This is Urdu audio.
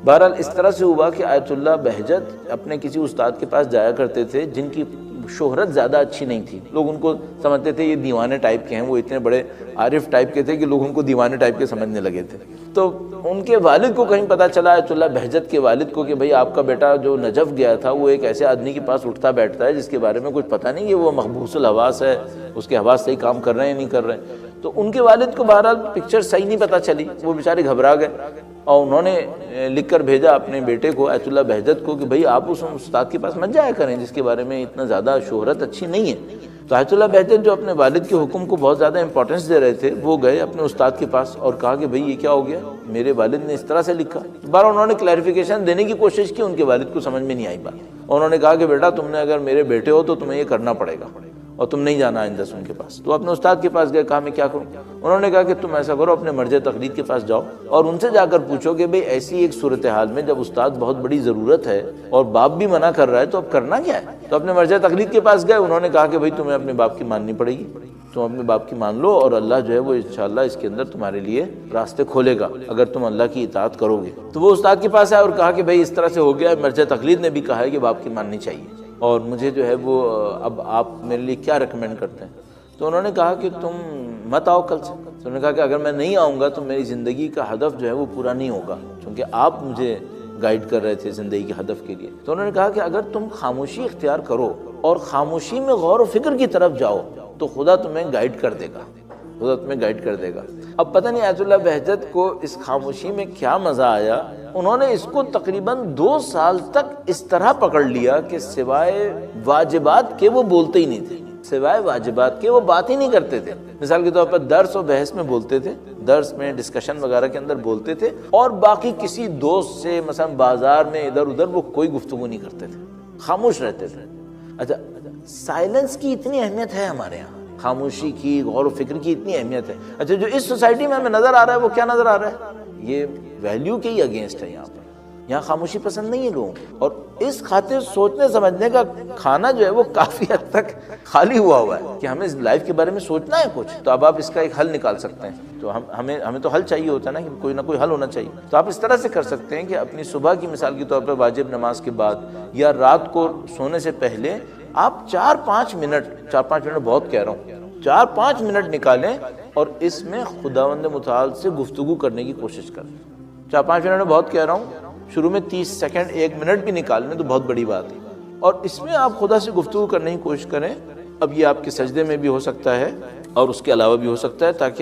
بہرحال اس طرح سے ہوا کہ آیت اللہ بہجت اپنے کسی استاد کے پاس جایا کرتے تھے جن کی شہرت زیادہ اچھی نہیں تھی، لوگ ان کو سمجھتے تھے یہ دیوانے ٹائپ کے ہیں، وہ اتنے بڑے عارف ٹائپ کے تھے کہ لوگ ان کو دیوانے ٹائپ کے سمجھنے لگے تھے۔ تو ان کے والد کو کہیں پتہ چلا، آیت اللہ بہجت کے والد کو، کہ بھئی آپ کا بیٹا جو نجف گیا تھا وہ ایک ایسے آدمی کے پاس اٹھتا بیٹھتا ہے جس کے بارے میں کچھ پتہ نہیں کہ وہ محبوس الحواس ہے، اس کے حواس صحیح کام کر رہے ہیں یا نہیں کر رہے ہیں۔ تو ان کے والد کو بہرحال پکچر صحیح نہیں پتہ چلی، وہ بیچارے گھبرا گئے اور انہوں نے لکھ کر بھیجا اپنے بیٹے کو آیت اللہ بہجت کو کہ بھئی آپ اس استاد کے پاس مت جایا کریں جس کے بارے میں اتنا زیادہ شہرت اچھی نہیں ہے۔ تو آیت اللہ بہجت جو اپنے والد کے حکم کو بہت زیادہ امپورٹنس دے رہے تھے، وہ گئے اپنے استاد کے پاس اور کہا کہ بھئی یہ کیا ہو گیا، میرے والد نے اس طرح سے لکھا۔ بہرحال انہوں نے کلیریفیکیشن دینے کی کوشش کی، ان کے والد کو سمجھ میں نہیں آئی بات۔ انہوں نے کہا کہ بیٹا تم نے اگر میرے بیٹے ہو تو تمہیں یہ کرنا پڑے گا اور تم نہیں جانا آئندہ سے ان کے پاس۔ تو اپنے استاد کے پاس گئے، کہا میں کیا کروں؟ انہوں نے کہا کہ تم ایسا کرو، اپنے مرجع تقلید کے پاس جاؤ اور ان سے جا کر پوچھو کہ بھئی ایسی ایک صورتحال میں جب استاد بہت بڑی ضرورت ہے اور باپ بھی منع کر رہا ہے تو اب کرنا کیا ہے؟ تو اپنے مرجع تقلید کے پاس گئے، انہوں نے کہا کہ بھئی تمہیں اپنے باپ کی ماننی پڑے گی، تم اپنے باپ کی مان لو اور اللہ جو ہے وہ انشاءاللہ اس کے اندر تمہارے لیے راستے کھولے گا اگر تم اللہ کی اطاعت کرو گے۔ تو وہ استاد کے پاس آئے اور کہا کہ بھئی اس طرح سے ہو گیا ہے، مرجع تقلید نے بھی کہا ہے کہ باپ کی ماننی چاہیے اور مجھے جو ہے وہ اب آپ میرے لیے کیا ریکمینڈ کرتے ہیں؟ تو انہوں نے کہا کہ تم مت آؤ کل سے۔ تو انہوں نے کہا کہ اگر میں نہیں آؤں گا تو میری زندگی کا ہدف جو ہے وہ پورا نہیں ہوگا، چونکہ آپ مجھے گائیڈ کر رہے تھے زندگی کے ہدف کے لیے۔ تو انہوں نے کہا کہ اگر تم خاموشی اختیار کرو اور خاموشی میں غور و فکر کی طرف جاؤ تو خدا تمہیں گائیڈ کر دے گا، خدا تمہیں گائیڈ کر دے گا۔ اب پتہ نہیں آیت اللہ بہجت کو اس خاموشی میں کیا مزہ آیا، انہوں نے اس کو تقریباً 2 سال تک اس طرح پکڑ لیا کہ سوائے واجبات کے وہ بولتے ہی نہیں تھے، سوائے واجبات کے وہ بات ہی نہیں کرتے تھے۔ مثال کے طور پر درس و بحث میں بولتے تھے، درس میں ڈسکشن وغیرہ کے اندر بولتے تھے، اور باقی کسی دوست سے مثلا بازار میں ادھر ادھر وہ کوئی گفتگو نہیں کرتے تھے، خاموش رہتے تھے۔ اچھا، سائلنس کی اتنی اہمیت ہے ہمارے یہاں، خاموشی کی، غور و فکر کی اتنی اہمیت ہے۔ اچھا، جو اس سوسائٹی میں ہمیں نظر آ رہا ہے وہ کیا نظر آ رہا ہے؟ یہ ویلیو کے ہی اگینسٹ ہے۔ یہاں خاموشی پسند نہیں ہے لوگوں کو، اور اس خاطر سوچنے سمجھنے کا کھانا جو ہے وہ کافی حد تک خالی ہوا ہے کہ ہمیں لائف کے بارے میں سوچنا ہے کچھ۔ تو اب آپ اس کا ایک حل نکال سکتے ہیں، تو ہمیں تو حل چاہیے ہوتا ہے نا، کہ کوئی نہ کوئی حل ہونا چاہیے۔ تو آپ اس طرح سے کر سکتے ہیں کہ اپنی صبح کی مثال کے طور پر واجب نماز کے بعد یا رات کو سونے سے پہلے آپ 4-5 منٹ، 4-5 منٹ بہت کہہ رہا ہوں، 4-5 منٹ نکالیں اور اس میں خداوند متعال سے گفتگو کرنے کی کوشش کریں۔ 4-5 منٹ میں بہت کہہ رہا ہوں، شروع میں 30 سیکنڈ 1 منٹ بھی نکالنے تو بہت بڑی بات ہے، اور اس میں آپ خدا سے گفتگو کرنے کی کوشش کریں۔ اب یہ آپ کے سجدے میں بھی ہو سکتا ہے اور اس کے علاوہ بھی ہو سکتا ہے، تاکہ